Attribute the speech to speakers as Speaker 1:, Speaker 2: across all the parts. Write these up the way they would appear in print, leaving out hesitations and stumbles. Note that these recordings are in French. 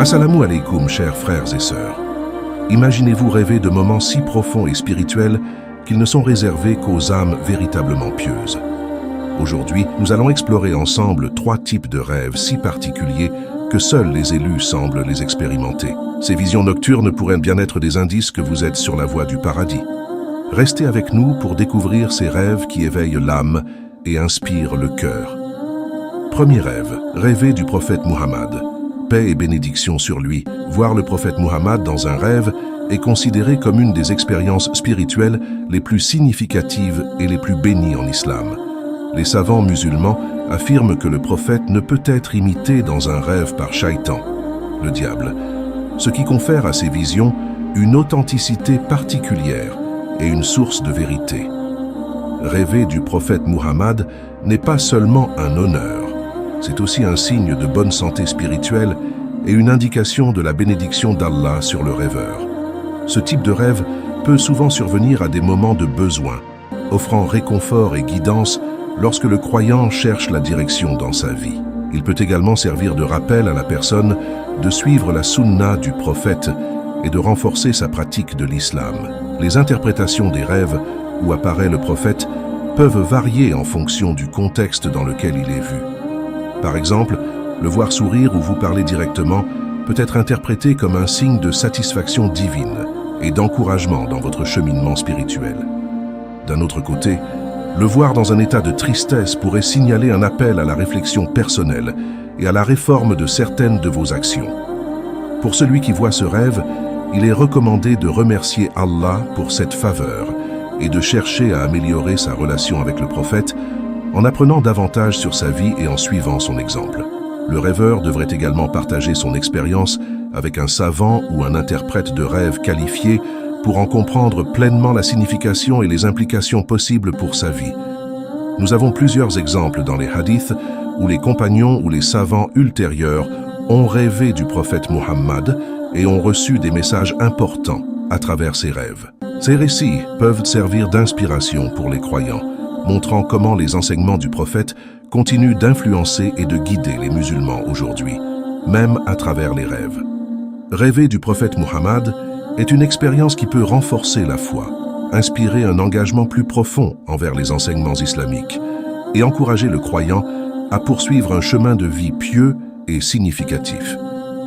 Speaker 1: Assalamu alaikum, chers frères et sœurs. Imaginez-vous rêver de moments si profonds et spirituels qu'ils ne sont réservés qu'aux âmes véritablement pieuses. Aujourd'hui, nous allons explorer ensemble 3 types de rêves si particuliers que seuls les élus semblent les expérimenter. Ces visions nocturnes pourraient bien être des indices que vous êtes sur la voie du paradis. Restez avec nous pour découvrir ces rêves qui éveillent l'âme et inspirent le cœur. Premier rêve, rêver du prophète Muhammad. Paix et bénédiction sur lui. Voir le prophète Muhammad dans un rêve est considéré comme une des expériences spirituelles les plus significatives et les plus bénies en islam. Les savants musulmans affirment que le prophète ne peut être imité dans un rêve par Shaitan, le diable, ce qui confère à ces visions une authenticité particulière et une source de vérité. Rêver du prophète Muhammad n'est pas seulement un honneur, c'est aussi un signe de bonne santé spirituelle et une indication de la bénédiction d'Allah sur le rêveur. Ce type de rêve peut souvent survenir à des moments de besoin, offrant réconfort et guidance lorsque le croyant cherche la direction dans sa vie. Il peut également servir de rappel à la personne de suivre la sunna du prophète et de renforcer sa pratique de l'islam. Les interprétations des rêves où apparaît le prophète peuvent varier en fonction du contexte dans lequel il est vu. Par exemple, le voir sourire ou vous parler directement peut être interprété comme un signe de satisfaction divine et d'encouragement dans votre cheminement spirituel. D'un autre côté, le voir dans un état de tristesse pourrait signaler un appel à la réflexion personnelle et à la réforme de certaines de vos actions. Pour celui qui voit ce rêve, il est recommandé de remercier Allah pour cette faveur et de chercher à améliorer sa relation avec le prophète en apprenant davantage sur sa vie et en suivant son exemple. Le rêveur devrait également partager son expérience avec un savant ou un interprète de rêve qualifié pour en comprendre pleinement la signification et les implications possibles pour sa vie. Nous avons plusieurs exemples dans les hadiths où les compagnons ou les savants ultérieurs ont rêvé du prophète Muhammad et ont reçu des messages importants à travers ces rêves. Ces récits peuvent servir d'inspiration pour les croyants, montrant comment les enseignements du prophète continuent d'influencer et de guider les musulmans aujourd'hui, même à travers les rêves. Rêver du prophète Muhammad est une expérience qui peut renforcer la foi, inspirer un engagement plus profond envers les enseignements islamiques et encourager le croyant à poursuivre un chemin de vie pieux et significatif.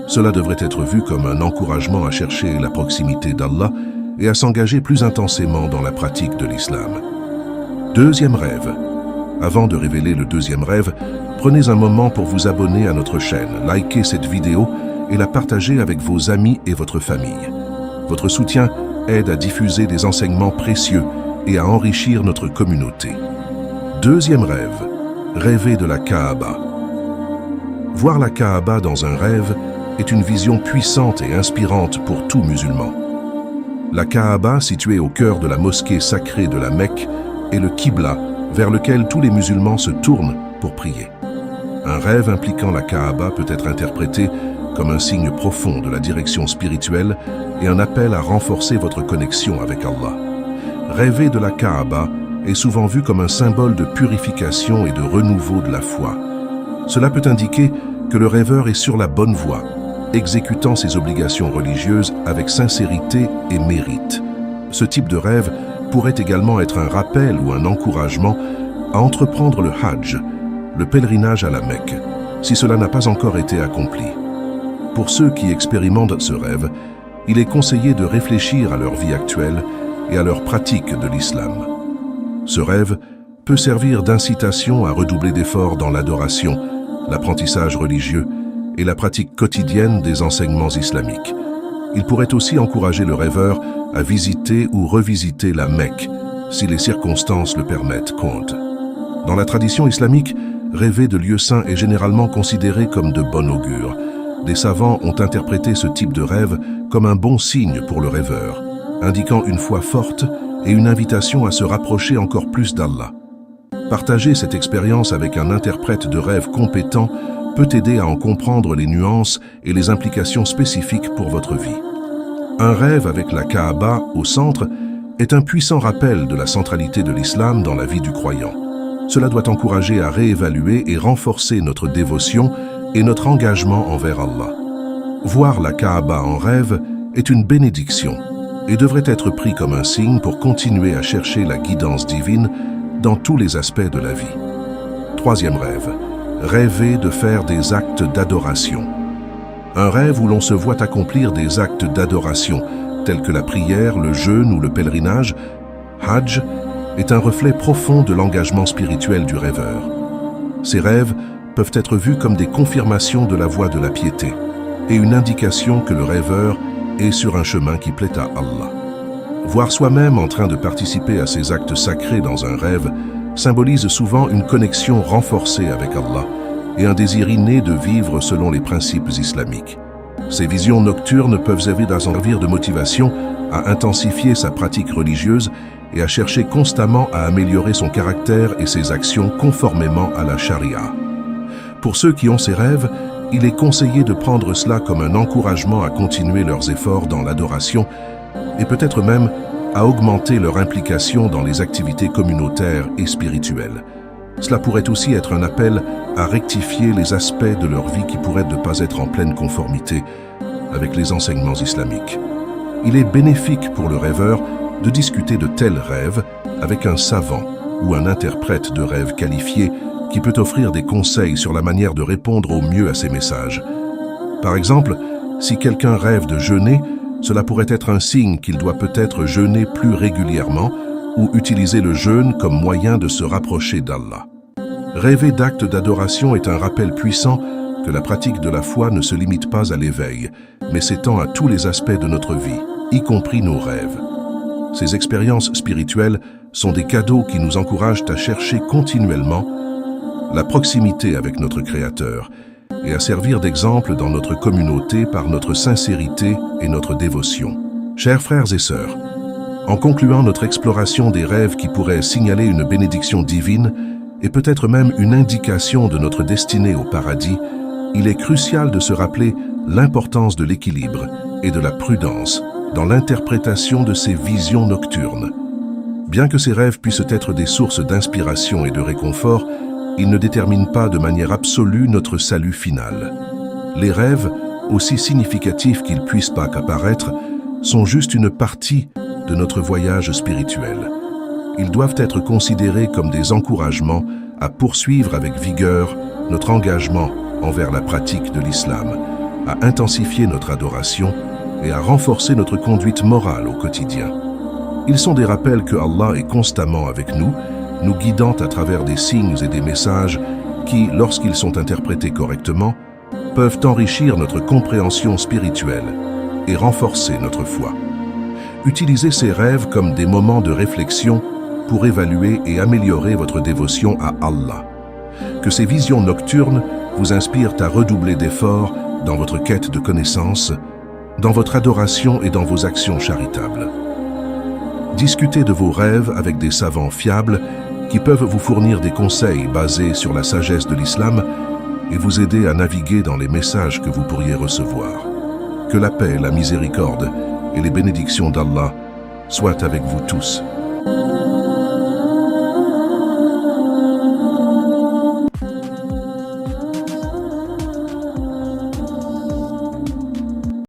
Speaker 1: Cela devrait être vu comme un encouragement à chercher la proximité d'Allah et à s'engager plus intensément dans la pratique de l'islam. Deuxième rêve. Avant de révéler le deuxième rêve, prenez un moment pour vous abonner à notre chaîne, likez cette vidéo et la partager avec vos amis et votre famille. Votre soutien aide à diffuser des enseignements précieux et à enrichir notre communauté. Deuxième rêve. Rêver de la Kaaba. Voir la Kaaba dans un rêve est une vision puissante et inspirante pour tout musulman. La Kaaba, située au cœur de la mosquée sacrée de la Mecque, est le Qibla vers lequel tous les musulmans se tournent pour prier. Un rêve impliquant la Kaaba peut être interprété comme un signe profond de la direction spirituelle et un appel à renforcer votre connexion avec Allah. Rêver de la Kaaba est souvent vu comme un symbole de purification et de renouveau de la foi. Cela peut indiquer que le rêveur est sur la bonne voie, exécutant ses obligations religieuses avec sincérité et mérite. Ce type de rêve pourrait également être un rappel ou un encouragement à entreprendre le Hajj, le pèlerinage à la Mecque, si cela n'a pas encore été accompli. Pour ceux qui expérimentent ce rêve, il est conseillé de réfléchir à leur vie actuelle et à leur pratique de l'islam. Ce rêve peut servir d'incitation à redoubler d'efforts dans l'adoration, l'apprentissage religieux et la pratique quotidienne des enseignements islamiques. Il pourrait aussi encourager le rêveur à visiter ou revisiter la Mecque, si les circonstances le permettent. Dans la tradition islamique, rêver de lieux saints est généralement considéré comme de bon augure. Des savants ont interprété ce type de rêve comme un bon signe pour le rêveur, indiquant une foi forte et une invitation à se rapprocher encore plus d'Allah. Partager cette expérience avec un interprète de rêve compétent peut aider à en comprendre les nuances et les implications spécifiques pour votre vie. Un rêve avec la Kaaba au centre est un puissant rappel de la centralité de l'islam dans la vie du croyant. Cela doit encourager à réévaluer et renforcer notre dévotion et notre engagement envers Allah. Voir la Kaaba en rêve est une bénédiction et devrait être pris comme un signe pour continuer à chercher la guidance divine dans tous les aspects de la vie. Troisième rêve, rêver de faire des actes d'adoration. Un rêve où l'on se voit accomplir des actes d'adoration, tels que la prière, le jeûne ou le pèlerinage, Hajj, est un reflet profond de l'engagement spirituel du rêveur. Ces rêves peuvent être vus comme des confirmations de la voie de la piété et une indication que le rêveur est sur un chemin qui plaît à Allah. Voir soi-même en train de participer à ces actes sacrés dans un rêve symbolise souvent une connexion renforcée avec Allah et un désir inné de vivre selon les principes islamiques. Ces visions nocturnes peuvent servir de motivation à intensifier sa pratique religieuse et à chercher constamment à améliorer son caractère et ses actions conformément à la charia. Pour ceux qui ont ces rêves, il est conseillé de prendre cela comme un encouragement à continuer leurs efforts dans l'adoration et peut-être même à augmenter leur implication dans les activités communautaires et spirituelles. Cela pourrait aussi être un appel à rectifier les aspects de leur vie qui pourraient ne pas être en pleine conformité avec les enseignements islamiques. Il est bénéfique pour le rêveur de discuter de tels rêves avec un savant ou un interprète de rêves qualifié qui peut offrir des conseils sur la manière de répondre au mieux à ces messages. Par exemple, si quelqu'un rêve de jeûner, cela pourrait être un signe qu'il doit peut-être jeûner plus régulièrement ou utiliser le jeûne comme moyen de se rapprocher d'Allah. Rêver d'actes d'adoration est un rappel puissant que la pratique de la foi ne se limite pas à l'éveil, mais s'étend à tous les aspects de notre vie, y compris nos rêves. Ces expériences spirituelles sont des cadeaux qui nous encouragent à chercher continuellement la proximité avec notre Créateur et à servir d'exemple dans notre communauté par notre sincérité et notre dévotion. Chers frères et sœurs, en concluant notre exploration des rêves qui pourraient signaler une bénédiction divine et peut-être même une indication de notre destinée au paradis, il est crucial de se rappeler l'importance de l'équilibre et de la prudence dans l'interprétation de ces visions nocturnes. Bien que ces rêves puissent être des sources d'inspiration et de réconfort, ils ne déterminent pas de manière absolue notre salut final. Les rêves, aussi significatifs qu'ils puissent pas apparaître, sont juste une partie de notre voyage spirituel. Ils doivent être considérés comme des encouragements à poursuivre avec vigueur notre engagement envers la pratique de l'islam, à intensifier notre adoration et à renforcer notre conduite morale au quotidien. Ils sont des rappels que Allah est constamment avec nous, nous guidant à travers des signes et des messages qui, lorsqu'ils sont interprétés correctement, peuvent enrichir notre compréhension spirituelle et renforcer notre foi. Utilisez ces rêves comme des moments de réflexion pour évaluer et améliorer votre dévotion à Allah. Que ces visions nocturnes vous inspirent à redoubler d'efforts dans votre quête de connaissances, dans votre adoration et dans vos actions charitables. Discutez de vos rêves avec des savants fiables qui peuvent vous fournir des conseils basés sur la sagesse de l'islam et vous aider à naviguer dans les messages que vous pourriez recevoir. Que la paix, la miséricorde et les bénédictions d'Allah soient avec vous tous.